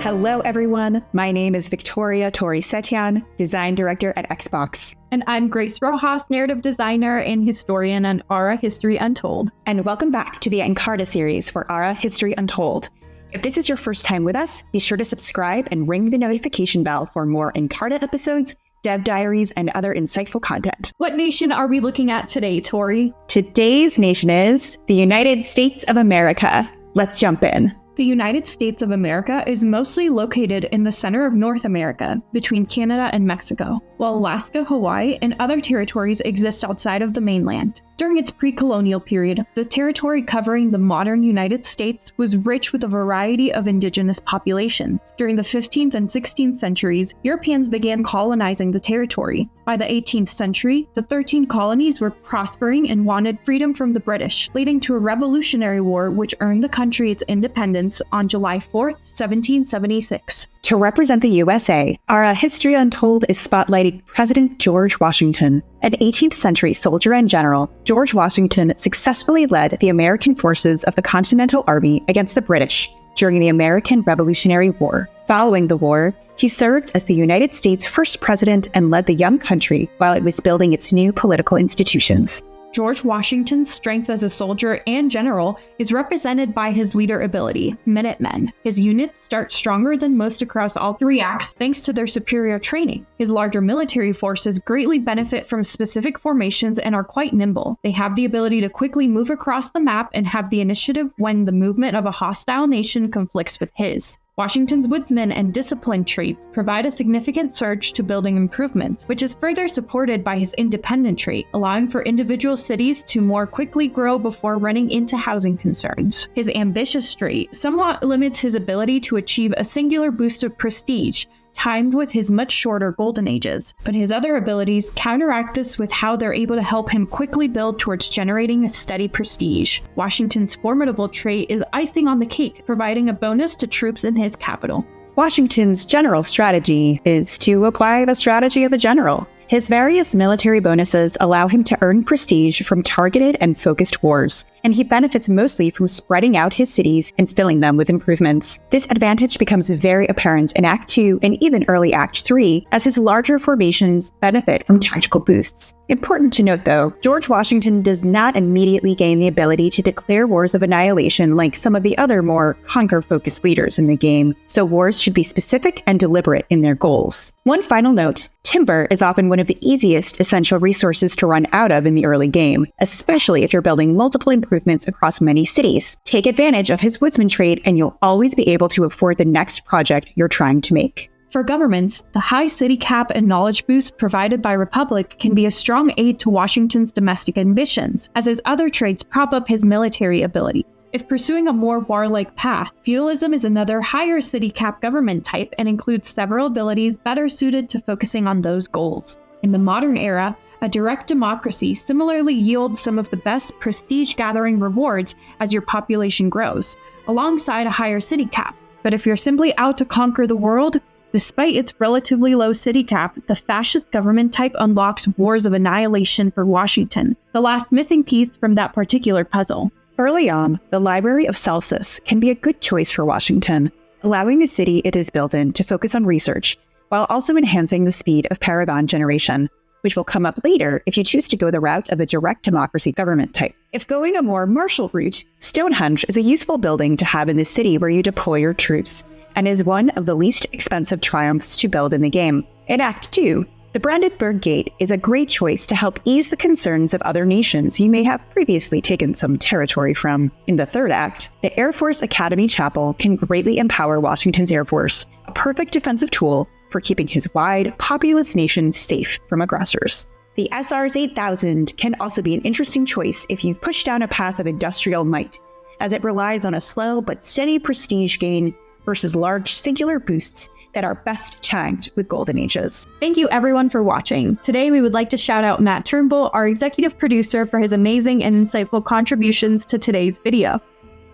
Hello, everyone. My name is Victoria Tory Setian, Design Director at Xbox. And I'm Grace Rojas, Narrative Designer and Historian on Aura History Untold. And welcome back to the Encarta series for Aura History Untold. If this is your first time with us, be sure to subscribe and ring the notification bell for more Encarta episodes, dev diaries, and other insightful content. What nation are we looking at today, Tory? Today's nation is the United States of America. Let's jump in. The United States of America is mostly located in the center of North America, between Canada and Mexico, while Alaska, Hawaii, and other territories exist outside of the mainland. During its pre-colonial period, the territory covering the modern United States was rich with a variety of indigenous populations. During the 15th and 16th centuries, Europeans began colonizing the territory. By the 18th century, the 13 colonies were prospering and wanted freedom from the British, leading to a Revolutionary War which earned the country its independence on July 4th, 1776. To represent the USA, Aura History Untold is spotlighting President George Washington. An 18th century soldier and general, George Washington successfully led the American forces of the Continental Army against the British during the American Revolutionary War. Following the war, he served as the United States' first president and led the young country while it was building its new political institutions. George Washington's strength as a soldier and general is represented by his leader ability, Minutemen. His units start stronger than most across all three acts thanks to their superior training. His larger military forces greatly benefit from specific formations and are quite nimble. They have the ability to quickly move across the map and have the initiative when the movement of a hostile nation conflicts with his. Washington's woodsman and discipline traits provide a significant surge to building improvements, which is further supported by his independent trait, allowing for individual cities to more quickly grow before running into housing concerns. His ambitious trait somewhat limits his ability to achieve a singular boost of prestige, timed with his much shorter golden ages, but his other abilities counteract this with how they're able to help him quickly build towards generating a steady prestige. Washington's formidable trait is icing on the cake, providing a bonus to troops in his capital. Washington's general strategy is to apply the strategy of a general. His various military bonuses allow him to earn prestige from targeted and focused wars, and he benefits mostly from spreading out his cities and filling them with improvements. This advantage becomes very apparent in Act 2 and even early Act 3, as his larger formations benefit from tactical boosts. Important to note though, George Washington does not immediately gain the ability to declare wars of annihilation like some of the other more conquer-focused leaders in the game, so wars should be specific and deliberate in their goals. One final note, timber is often one of the easiest essential resources to run out of in the early game, especially if you're building multiple improvements across many cities. Take advantage of his woodsman trait and you'll always be able to afford the next project you're trying to make. For governments, the high city cap and knowledge boost provided by Republic can be a strong aid to Washington's domestic ambitions, as his other traits prop up his military abilities. If pursuing a more warlike path, feudalism is another higher city cap government type and includes several abilities better suited to focusing on those goals. In the modern era, a direct democracy similarly yields some of the best prestige-gathering rewards as your population grows, alongside a higher city cap. But if you're simply out to conquer the world, despite its relatively low city cap, the fascist government type unlocks wars of annihilation for Washington, the last missing piece from that particular puzzle. Early on, the Library of Celsus can be a good choice for Washington, allowing the city it is built in to focus on research, while also enhancing the speed of paragon generation, which will come up later if you choose to go the route of a direct democracy government type. If going a more martial route, Stonehenge is a useful building to have in the city where you deploy your troops, and is one of the least expensive triumphs to build in the game. In Act 2, the Brandenburg Gate is a great choice to help ease the concerns of other nations you may have previously taken some territory from. In the third act, the Air Force Academy Chapel can greatly empower Washington's Air Force, a perfect defensive tool for keeping his wide, populous nation safe from aggressors. The SR's 8000 can also be an interesting choice if you've pushed down a path of industrial might, as it relies on a slow but steady prestige gain versus large singular boosts that are best tagged with golden ages. Thank you everyone for watching. Today we would like to shout out Matt Turnbull, our executive producer, for his amazing and insightful contributions to today's video.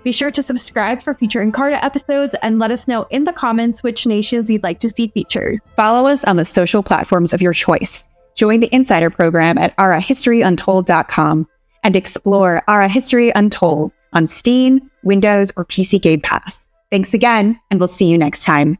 Be sure to subscribe for future Encarta episodes and let us know in the comments which nations you'd like to see featured. Follow us on the social platforms of your choice. Join the Insider program at aurahistoryuntold.com and explore Aura History Untold on Steam, Windows, or PC Game Pass. Thanks again, and we'll see you next time.